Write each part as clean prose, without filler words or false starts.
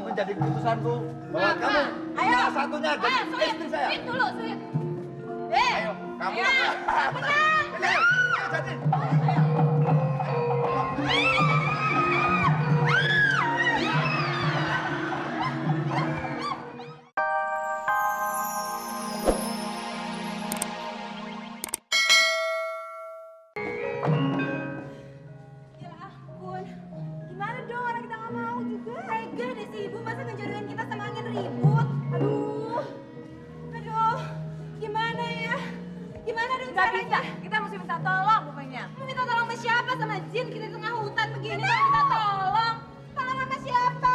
menjadi keputusanku bahwa kamu salah satunya jadi istri saya. Sweet dulu, Sweet. Ayo, kamu. Menang. Jadi. Ya ampun, gimana dong orang kita nggak mau juga? Tega deh si ibu, masa ngejodohin kita sama angin ribut? Aduh, gimana ya? Gimana dong caranya? Kita mesti minta tolong pokoknya. Mau minta tolong sama siapa? Sama jin kita di tengah hutan begini mau minta tolong? Tolong sama siapa?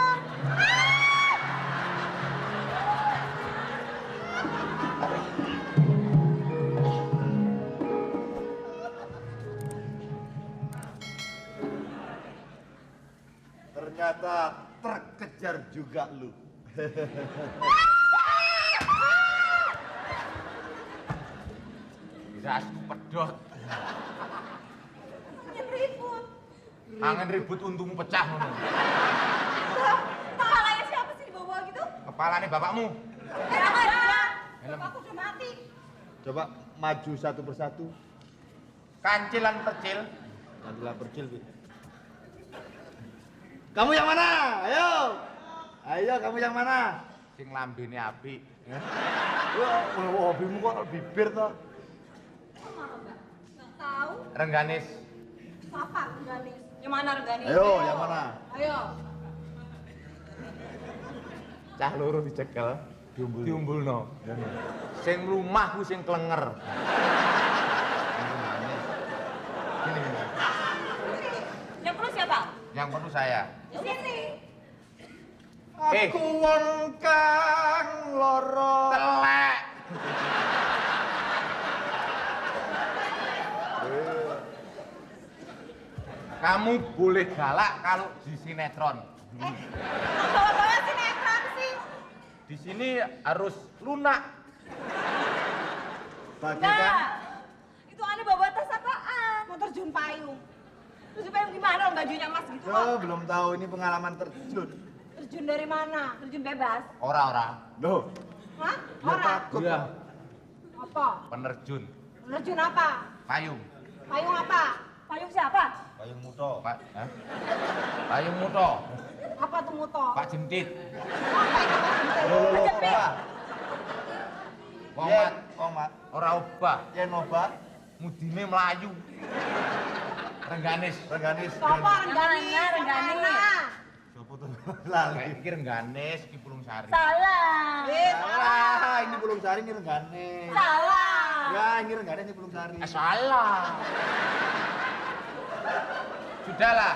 Ternyata terkejar juga lu. Bisa aku pedot. Angin ribut. Angin ribut untungmu pecah ngono. Kepalanya siapa sih di bawah gitu? Kepalane bapakmu. Enak aja. Helm. Aku udah mati. Coba maju satu persatu. Kancilan kecil. Adalah percil, Bi. Kamu yang mana? Ayo. Ayo, kamu yang mana? Sing lambene apik. Wah, hobimu kok bibir toh? Nggak tahu. Rengganis. Apa Rengganis? Yang mana Regani? Ayo, yang mana? Ayo. Cah loro dicekel, diumbulno. Sing mlumah ku sing klenger. Gini. Yang perlu siapa? Yang perlu saya. Di sini. Aku wong kang loro. Telek. Kamu boleh galak kalau di sinetron. Bawa-bawa sinetron sih. Di sini harus lunak. Bagaikan Itu aneh bawa tas apaan? Mau terjun payung. Terus payung gimana? Bajunya emas gitu kok. oh, belum tahu ini pengalaman terjun. Terjun dari mana? Terjun bebas. Ora-ora. Loh, Hah? biar Orang? takut. Iya, Apa? penerjun. Terjun apa? Payung. Payung apa? Payung siapa? Payung muto. Pak, payung muto. Apa tuh muto? Pak Jentit. Apa itu Pak Jentit? Loh, Kejepit. Pak. Wong Yen, mat Omat. ora obah, Yen obat, mudine mlayu. Rengganis. Rengganis. Apa Rengganis? Yang mana, Rengganis? Yang mana? Sopo tuh? Lali. Kayak pikir Rengganis iki Pulung Sari. Salah. Salah, ini belum sari, ini Rengganis. Salah. Ya, ini Rengganis, ini belum sari. Salah. Sudahlah.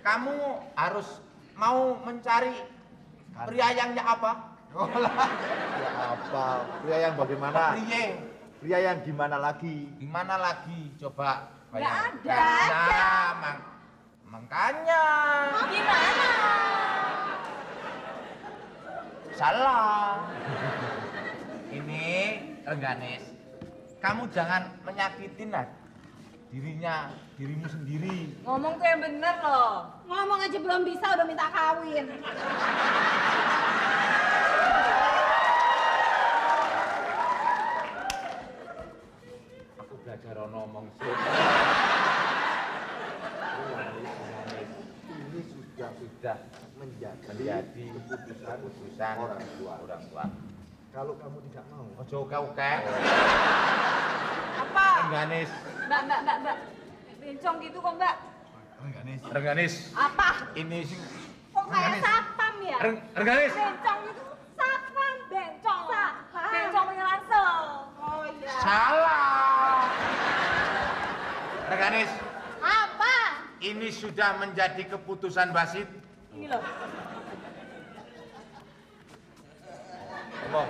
Kamu harus mau mencari pria yang apa? Oh lah, ya apa? Pria yang bagaimana? Priye. Pria yang gimana lagi? Gimana lagi? Coba. Nggak ada. Nah, makanya. Gimana? Salah. Ini Rengganis. Kamu jangan menyakitin dirimu sendiri. Ngomong tuh yang bener loh. Ngomong aja belum bisa udah minta kawin. Aku belajar ngomong sih. Ini sudah menjadi keputusan orang tua. Kalau kamu tidak mau, Ojo kau-kau. Apa? Rengganis. Mbak. Bencong gitu kok mbak. Rengganis. Apa? Ini sih. Kok kayak satpam ya? Rengganis. Bencong itu satpam. Bencong. Satpam. Bencong punya langsung. Oh iya. Salah. Rengganis. Apa? Ini sudah menjadi keputusan wasit. Ini loh. Ngomong.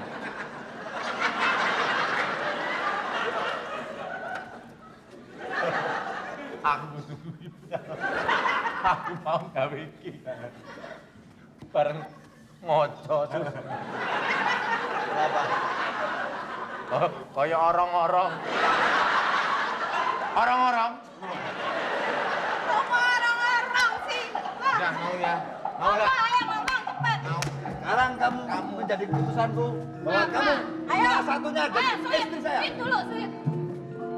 Aku butuh duit. Aku mau gawe iki. Bareng ngoco terus. kenapa? Oh, kaya orang-orang. Orang-orang. Kok mau orang-orang sih? Ya mau ya. Mau lah. Apa? Ayo ngomong cepet. kamu menjadi keputusanku bahwa kamu salah satunya dari istri saya. Sweet dulu, sweet.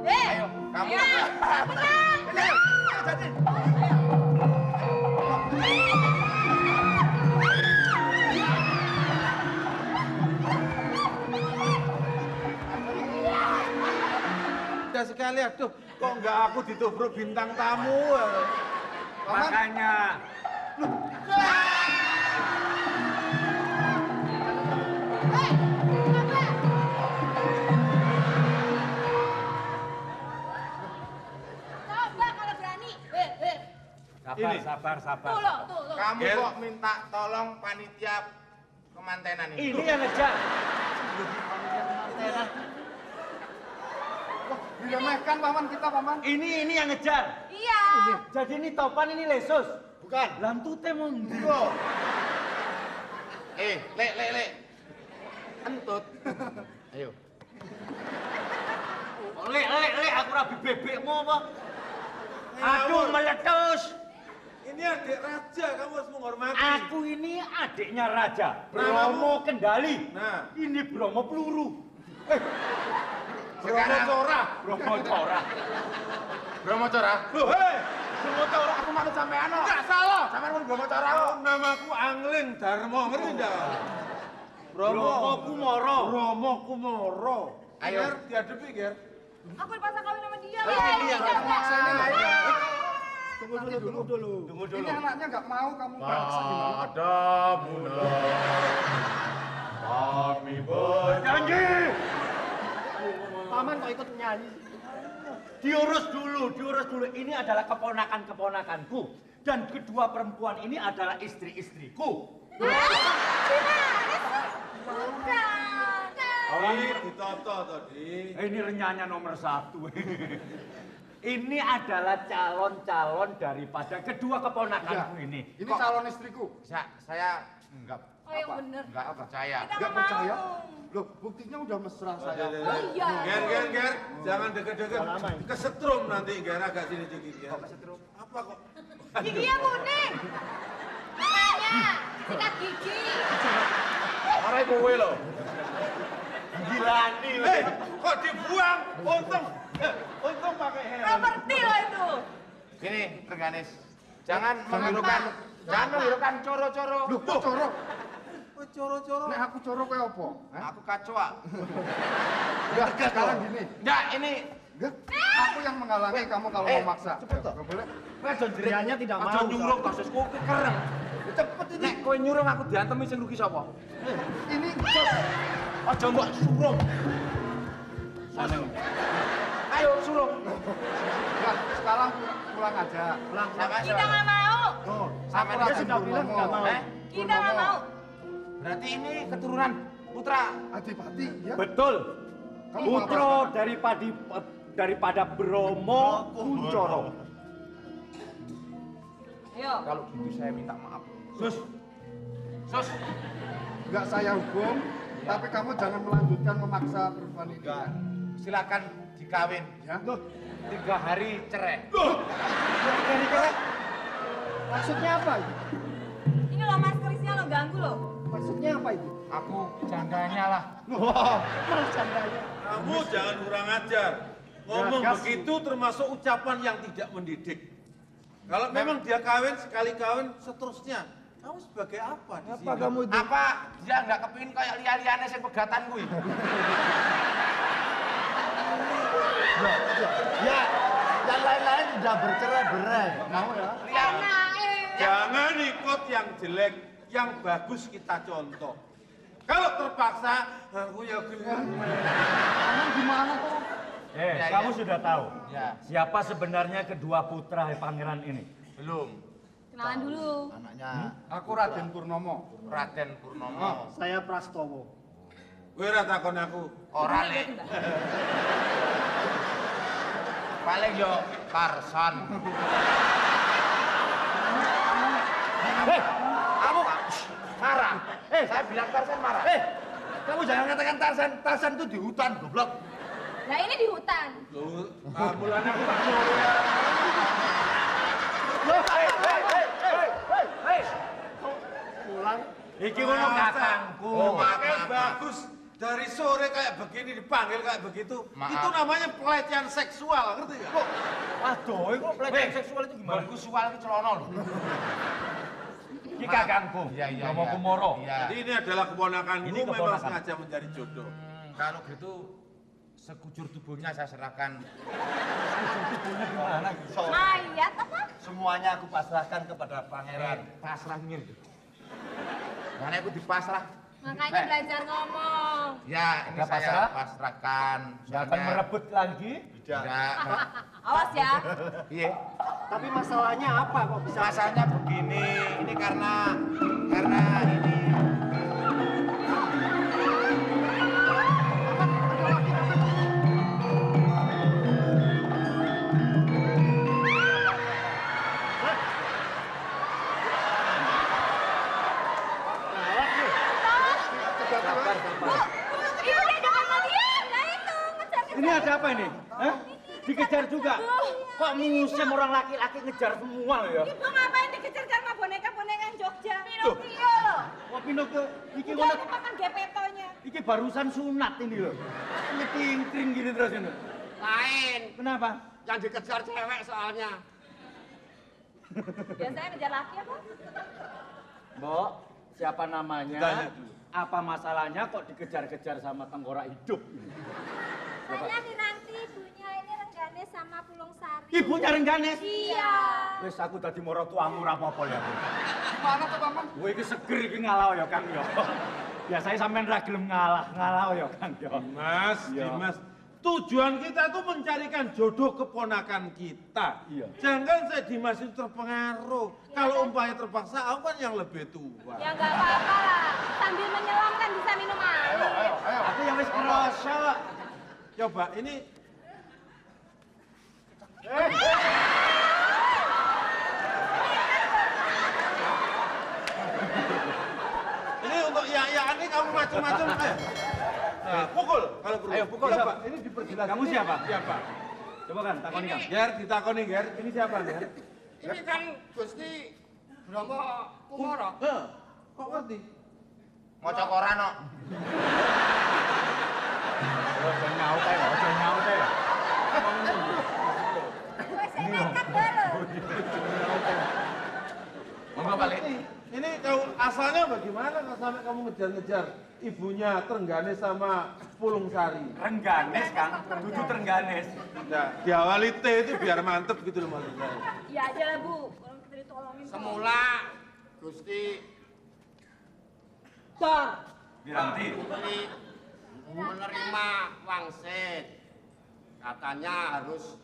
Ayo, kamu. Ayo, menang. Ayo, jadi. Udah sekali, aduh, kok nggak aku ditubruk bintang tamu? Makanya. Hei, kenapa? Coba kalau berani. Sabar. Tuh, tuh. Kamu Gel. kok minta tolong panitia kemantenan ini? Ini yang ngejar. Diremehkan paman kita, paman. Ini yang ngejar. Iya. Jadi ini topan, ini lesus. Bukan. Lantute mau Yo. Le. Entut. Ayo. Le, aku rabi bebekmu apa? Aduh, meletus. Ini adik raja, kamu harus menghormati. Aku ini adiknya raja. Namamu? Bromo Kendali. Nah. Ini Bromo Peluru. Sekarang Bromo Cora. Bromo Cora. Loh, hei! Bromo Cora aku manut sampean kok. Nggak salah. Sampean pun Bromo Cora kok. Namaku Angling Darmo, ngerti nggak? Bromo Kumoro. Bromo Kumoro. Ayo. Ger, dihadapi, Ger. Aku dipaksa kawin sama dia. Ini yang Iya, kamu maksa ini. iya. Tunggu dulu. Ini anaknya nggak mau kamu paksa. Ada bulan. Kami Janji. Paman kok ikut nyanyi. Diurus dulu. Ini adalah keponakan-keponakanku. Dan kedua perempuan ini adalah istri-istriku. Ini ditoto tadi. Ini renyahnya nomor 1. Ini adalah calon-calon daripada kedua keponakanku ini. Ini calon istriku. Saya enggak Oh, yang bener. percaya. Kita Nggak nggak percaya? mau. Loh, buktinya udah mesra saya. Oh iya. Ger. Jangan deket-deket. Kesetrum nanti, Ger. Agak sini dikit, Ger. Kesetrum? Apa kok? Giginya kuning. Makanya sikat gigi. Marai kowe lho. Gilani. Kok dibuang? Untung pakai helm. Properti loh itu. Gini, Reganis. Jangan menghirukan coro-coro. Loh, kok coro? Coro-coro. Nek aku coro kowe apa? Aku kacoa. Enggak, sekarang gini. Enggak, ini Enggak, aku yang menghalangi kamu kalau mau maksa. cepet toh. Nggak boleh. Jeriannya tidak Aja nyurung kasusku kekereng. Cepet ini. Nek kowe nyurung aku diantemi sing rugi sapa? Ini Aja mbok surung. Ayo surung. enggak, sekarang pulang aja. Pulang. Kita nggak mau. Oh, Sama aku dia Raden sudah bilang Purnomo. nggak mau. Kita nggak mau. Berarti ini keturunan putra. Adipati, ya? Betul. Kamu Putro apa? daripada Bromo Kuncoro. Ayo. Kalau gitu saya minta maaf. Sus. Enggak saya hukum, tapi kamu jangan melanjutkan memaksa perempuan ini. Enggak. Silakan dikawin. Ya? 3 hari cerai. Maksudnya apa itu? Ini loh mas Krisnya lo ganggu loh. Maksudnya apa itu? Aku jandanya lah. Wah, candanya. Kamu jangan kurang ajar. Ngomong Gagas. begitu termasuk ucapan yang tidak mendidik. Kalau memang dia kawin, sekali kawin, seterusnya. Kamu sebagai apa di sini? Kamu itu? Apa dia nggak kepingin kayak liane sing pegatan kuwi? Ya, yang lain-lain sudah bercerai-berai. Mau ya? Liane. Jangan ikut yang jelek, yang bagus kita contoh. Kalau terpaksa, aku ya Kamu gimana kok? Ya, Kamu ya. sudah tahu Ya, siapa sebenarnya kedua putra pangeran ini? belum. Kenalan dulu. Anaknya Aku Raden Purnomo. Raden Purnomo. Saya Prastowo. Kowe ora takon aku. Ora Lek. Paling yo Tarsan. Kamu marah. Saya bilang Tarsan marah. Kamu jangan katakan Tarsan. Tarsan itu di hutan, goblok. Nah ini di hutan. Loh, mulanya aku tak mau ya. Pulang Iki ngono kakangku. Pakai bagus. Dari sore kayak begini dipanggil kayak begitu. Maaf. Itu namanya pelecehan seksual, ngerti nggak? Waduh, kok pelecehan seksual itu gimana? Bangku sual ke celono lho. Iki kakangku. Iya. Ngomong kumoro. Iya. Jadi ini adalah keponakan Ini lu memang keponakan. sengaja mencari jodoh. Kalau gitu sekujur tubuhnya saya serahkan. Gimana? Mayat apa? Semuanya aku pasrahkan kepada pangeran. Pasrah ngir. Karena aku dipasrah. Makanya belajar ngomong. Ya, ini Udah saya pasrah? pasrahkan. Nggak akan merebut lagi? Tidak. Awas ya. Iya. Tapi masalahnya apa kok bisa? Masalahnya begini, ini karena ini. Ibu dia jangan melihat. Nah itu, ngejar. Ini ada apa ini? Hah? Dikejar juga? Kok musim orang laki-laki ngejar semua loh ya? Ibu ngapain dikejar sama boneka-boneka Jogja? Pinocchio loh. Kok Pinocchio? Iki Udah ngono. aku makan gepetonya. Iki barusan sunat ini loh. Ini ting-ting gini terus ini. Lain, Kenapa? yang dikejar cewek soalnya. Biasanya ngejar laki apa? Mbok, siapa namanya? Tanya dulu. Apa masalahnya kok dikejar-kejar sama tengkorak hidup? Saya nanti ibunya ini Renggane sama Pulung Sari. Ibunya Rengganis? Iya. Wes aku dadi moro tuamu ora apa-apa ya. Gimana tuh Paman? Kowe iki seger iki ngalah ya Kang ya. Biasanya sampean ra gelem ngalah ya Kang ya. Mas, Iya. Dimas, tujuan kita tuh mencarikan jodoh keponakan kita. Iya. Jangan saya Dimas itu terpengaruh. Kalau umpamanya terpaksa, aku kan yang lebih tua. Ya nggak apa-apa lah. Sambil menyelam kan bisa minum air. Aku yang wis kerasa. Coba ini ini untuk ya ini kamu macam-macam. Ayo. Nah, pukul kalau perlu. Ayo, pukul, Coba, siapa? ini diperjelas. Kamu siapa? Siapa? Coba kan takoni Kang. Ger, ditakoni Ger. Ini siapa Ger? Ini kan Gusti Bromo Kumoro. Heh, kok ngerti? Maca koran kok. Ojo nyaut ae, ojo nyaut ae. Wes nekat baru. Monggo balik. Ini kau asalnya bagaimana kok sampai kamu ngejar-ngejar ibunya Trenggane sama Pulung Sari? Rengganis Kang, kudu Rengganis. Nah, diawali T itu biar mantep gitu loh maksud saya. Ya aja lah Bu. Kalau kita ditolongin. Semula Gusti Diranti. ini menerima wangsit. Katanya harus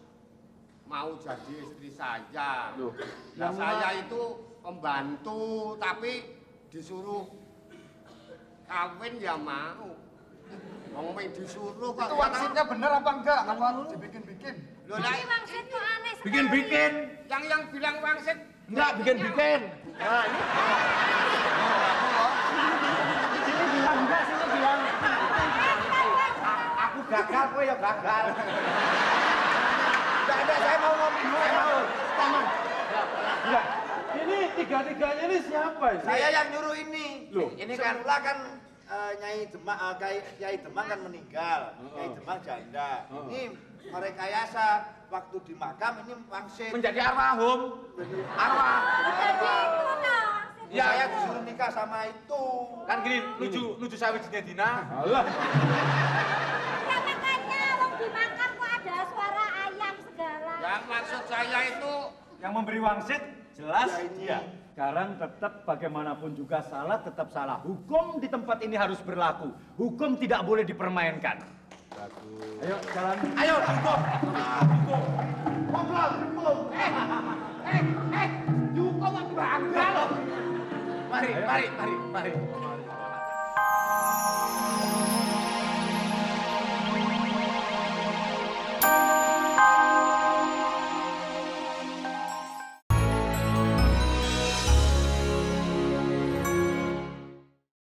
mau jadi istri saya. Loh, Nah, saya itu pembantu, tapi disuruh kawin ya mau. Ngomong disuruh kok. Itu waksitnya bener apa enggak? Apa dibikin-bikin? Loh, lah, Ini wangsit kok aneh sekali. Bikin-bikin. yang bilang wangsit Enggak bikin-bikin. Nah, ini. Sini bilang enggak, sini bilang. Aku gagal, kowe ya gagal. Enggak ada, saya mau ngomong dulu. Saya mau. Taman. Enggak. Ini tiga-tiganya ini siapa ini? Saya yang nyuruh ini. Loh, Ini kan semula kan Nyai Demang, Kiai Demang kan meninggal. Kiai Demang janda. Ini merekayasa waktu di makam ini wangsit. Menjadi arwahum. Arwah. Jadi itu nah. Ya, Saya disuruh nikah sama itu. Kan gini, nuju sawijine dina. Alah. Ya makanya wong dimakan kok ada suara ayam segala. ya maksud saya itu Yang memberi wangsit jelas dia. Sekarang tetap bagaimanapun juga salah, tetap salah. Hukum di tempat ini harus berlaku. Hukum tidak boleh dipermainkan. Ayo jalan. Ayo, hukum. Yuko mah bangga loh. Mari.